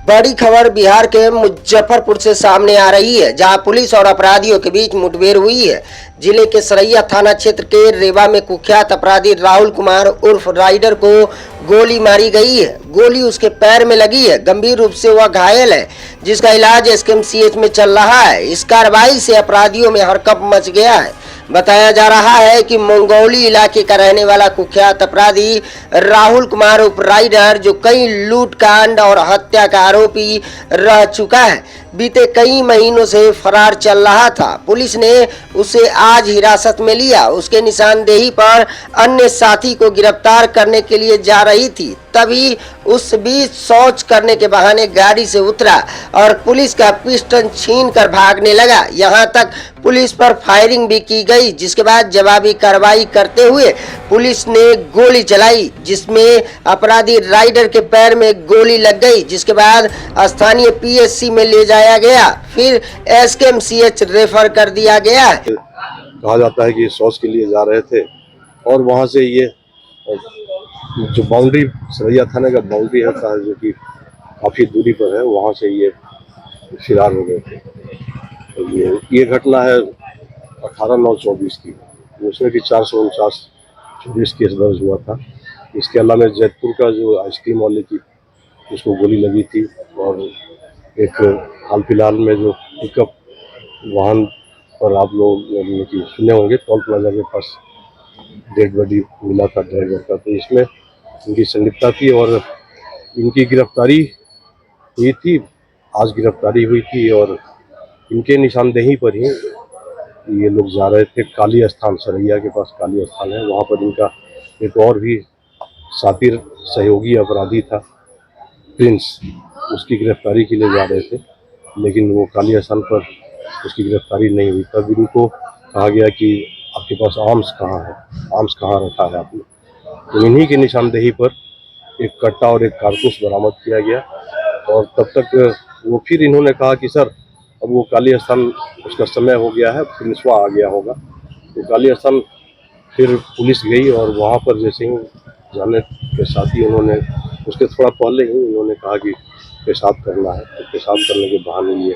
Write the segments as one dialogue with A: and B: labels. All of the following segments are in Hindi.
A: बड़ी खबर बिहार के मुजफ्फरपुर से सामने आ रही है, जहां पुलिस और अपराधियों के बीच मुठभेड़ हुई है। जिले के सरैया थाना क्षेत्र के रेवा में कुख्यात अपराधी राहुल कुमार उर्फ राइडर को गोली मारी गई है। गोली उसके पैर में लगी है। गंभीर रूप से वह घायल है, जिसका इलाज एसकेएमसीएच में चल रहा है। इस कार्रवाई से अपराधियों में हड़कंप मच गया है। बताया जा रहा है कि मंगौली इलाके का रहने वाला कुख्यात अपराधी राहुल कुमार उर्फ राइडर, जो कई लूटकांड और हत्या का आरोपी रह चुका है, बीते कई महीनों से फरार चल रहा था। पुलिस ने उसे आज हिरासत में लिया। उसके निशानदेही पर अन्य साथी को गिरफ्तार करने के लिए जा रही थी, तभी उस बीच शौच करने के बहाने गाड़ी से उतरा और पुलिस का पिस्टल छीन कर भागने लगा। यहां तक पुलिस पर फायरिंग भी की गई, जिसके बाद जवाबी कार्रवाई करते हुए पुलिस ने गोली चलाई, जिसमें अपराधी राइडर के पैर में गोली लग गई, जिसके बाद स्थानीय पीएचसी में ले जाया गया, फिर एसकेएमसीएच रेफर कर दिया गया।
B: कहा जाता है कि शौच के लिए जा रहे थे और वहां से ये जो बाउंड्री सरैया थाने का बाउंड्री है, जो कि काफी दूरी पर है, वहां से ये फरार हो गए थे। तो ये घटना है 18/9/24 की। उसमें भी 449-24 केस दर्ज हुआ था। इसके अलावा जैतपुर का जो आइसक्रीम वाले की, उसको गोली लगी थी। और एक हाल फिलहाल में जो पिकअप वाहन पर आप लोग सुने होंगे, टोल प्लाजा के पास डेड बॉडी मिला था ड्राइवर का, तो इसमें इनकी संलिप्तता थी और इनकी गिरफ्तारी हुई थी। आज गिरफ्तारी हुई थी और इनके निशानदेही पर ही ये लोग जा रहे थे काली स्थान, सरैया के पास काली स्थान है, वहाँ पर इनका एक और भी साथी सहयोगी अपराधी था प्रिंस, उसकी गिरफ्तारी के लिए जा रहे थे, लेकिन वो काली स्थान पर उसकी गिरफ्तारी नहीं हुई। तब इनको कहा गया कि आपके पास आर्म्स कहाँ है, आर्म्स कहाँ रखा है आपने। तो इन्हीं की निशानदेही पर एक कट्टा और एक कारतूस बरामद किया गया। और तब तक वो फिर इन्होंने कहा कि सर अब वो काली स्थान उसका समय हो गया है, प्रिंसवा आ गया होगा। तो काली स्थान फिर पुलिस गई और वहाँ पर जैसे ही जाने के साथ ही उन्होंने उसके थोड़ा पहले ही उन्होंने कहा कि पेशाब करना है। तो पेशाब करने के बहाने ये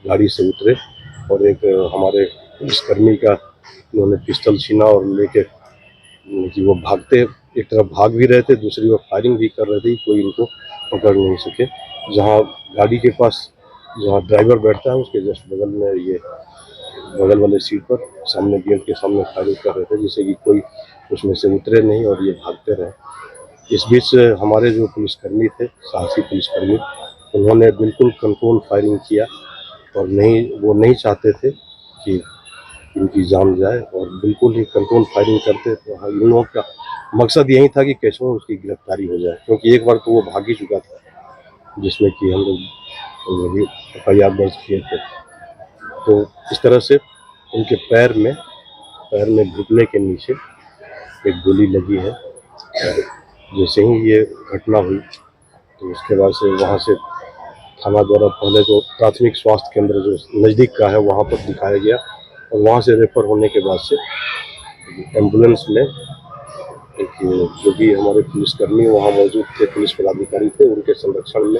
B: गाड़ी से उतरे और एक हमारे पुलिसकर्मी का उन्होंने पिस्टल छीना और लेके कि वो भागते, एक तरफ भाग भी रहे थे, दूसरी ओर फायरिंग भी कर रहे थे, कोई इनको पकड़ नहीं सके। जहाँ गाड़ी के पास जहाँ ड्राइवर बैठता है उसके जस्ट बगल में ये बगल वाले सीट पर सामने गेट के सामने फायरिंग कर रहे थे, जिससे कि कोई उसमें से उतरे नहीं और ये भागते रहे। इस बीच हमारे जो पुलिसकर्मी थे, साहसी पुलिसकर्मी, उन्होंने बिल्कुल कंट्रोल फायरिंग किया और वो नहीं चाहते थे कि इनकी जान जाए और बिल्कुल ही कंट्रोल फायरिंग करते। तो इन लोगों का मकसद यही था कि कैसे उसकी गिरफ्तारी हो जाए, क्योंकि एक बार तो वो भाग ही चुका था, जिसमें कि हम लोग FIR दर्ज किए थे। तो इस तरह से उनके पैर में घुटने के नीचे एक गोली लगी है। जैसे ही ये घटना हुई तो उसके बाद से वहाँ से थाना द्वारा पहले तो प्राथमिक स्वास्थ्य केंद्र जो नज़दीक का है वहाँ पर दिखाया गया और वहाँ से रेफर होने के बाद से एम्बुलेंस में एक जो भी हमारे पुलिसकर्मी वहाँ मौजूद थे, पुलिस पदाधिकारी थे, उनके संरक्षण में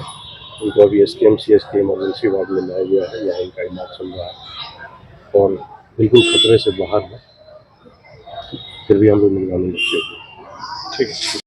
B: उनको अभी एसकेएमसीएच के इमरजेंसी वार्ड में लाया गया है। यहाँ इनका इलाज चल रहा है और बिल्कुल खतरे से बाहर है, फिर भी हम लोग निगरानी रखते हैं। ठीक है।